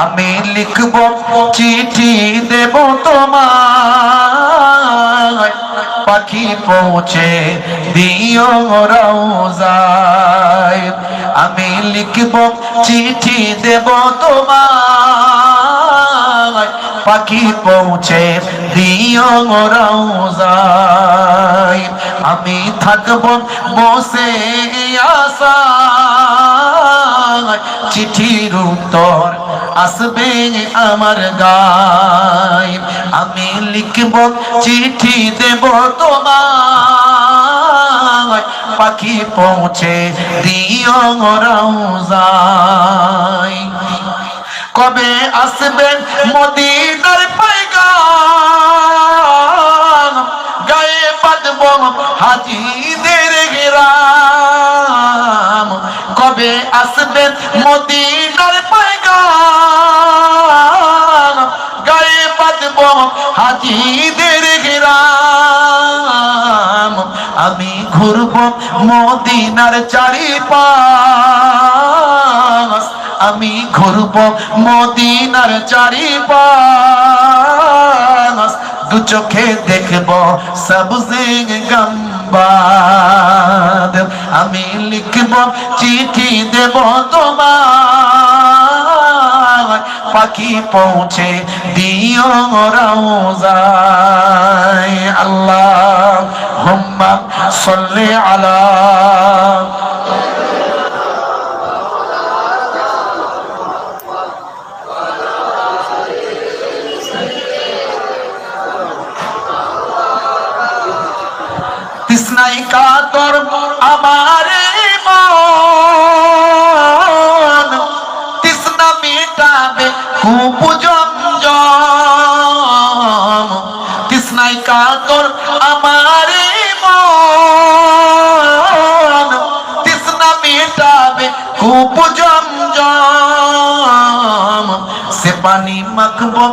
আমি লিখব চিঠি দেব তোমায়, পাখি পৌঁছে দিও রওজায়। আমি লিখব চিঠি দেব তোমায়, পাখি পৌঁছে দিও রওজায়। আমি থাকব বসে আশায়, চিঠির উত্তর আসবে আমার গায়। আমি লিখব চিঠি দেব তোমায়, পাখি পৌঁছে দিও রওজায়। কবে আসবে মদিনার পয়গাম, গায়ে বাঁধব হাজিদের গ্রাম। কবে আসবে মদিনার পয়গাম, গায়ে বাঁধব হাজিদের গ্রাম। আমি ঘুরব মদিনার চারিপাশ, আমি ঘুরব মদিনার চারিপাশ। দু চোখে দেখব সবজে গম্বাদ। আমি লিখব চিঠি দেব তোমায়, পাখি পৌঁছে দিও রওজায়। আল্লাহুম্মা সাল্লি আলা তৃষ্ণায় কাতর আমার মন, তৃষ্ণা মেটাবে কূপ জমজম। তৃষ্ণায় কাতর আমার মন, তৃষ্ণা মেটাবে কূপ জমজম। সে পানি মাখবো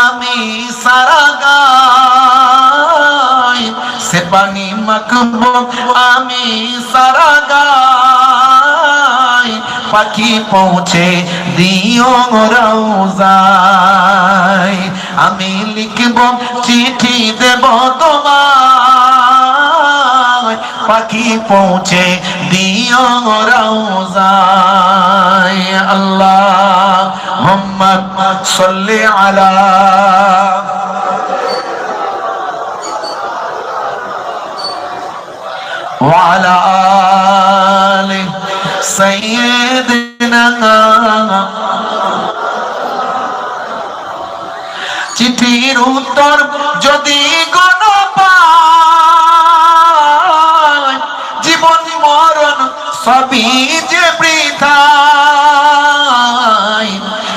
আমি সারা গায়, সে পানি মাখবো আমি সারা গায়। পাখি পৌঁছে দিও রওজায়। আমি লিখব চিঠি দেব তোমায়, পাখি পৌঁছে দিও রওজায়। আল্লাহুম্মা সাল্লি আলা وعلى آل سيدنا। চিঠির উত্তর যদি কোন পায়, জীবন মরণ সবই যে বৃথায়।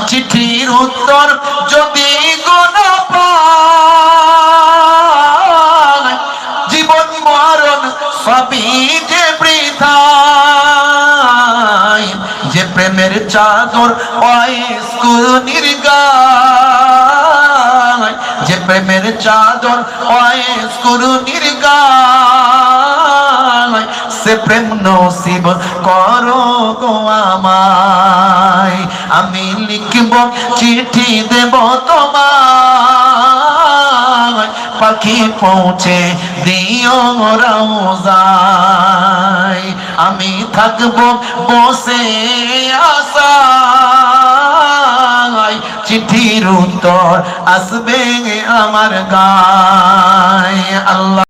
চিঠির উত্তর যদি কোন পায়, জীবন মরণ সবই যে বৃথায়। যে প্রেমের চাদর অস্কুর নির্গায়, যে প্রেমের চাদর অস্কুর নির্গায়। সে প্রেম নসিব করো গো আমায়। আমি লিখব চিঠি দেব তোমায়, পাখি পৌঁছে দিও রওজায়। আমি থাকব বসে আশায়, চিঠির উত্তর আসবে আমার গায়। আল্লাহ।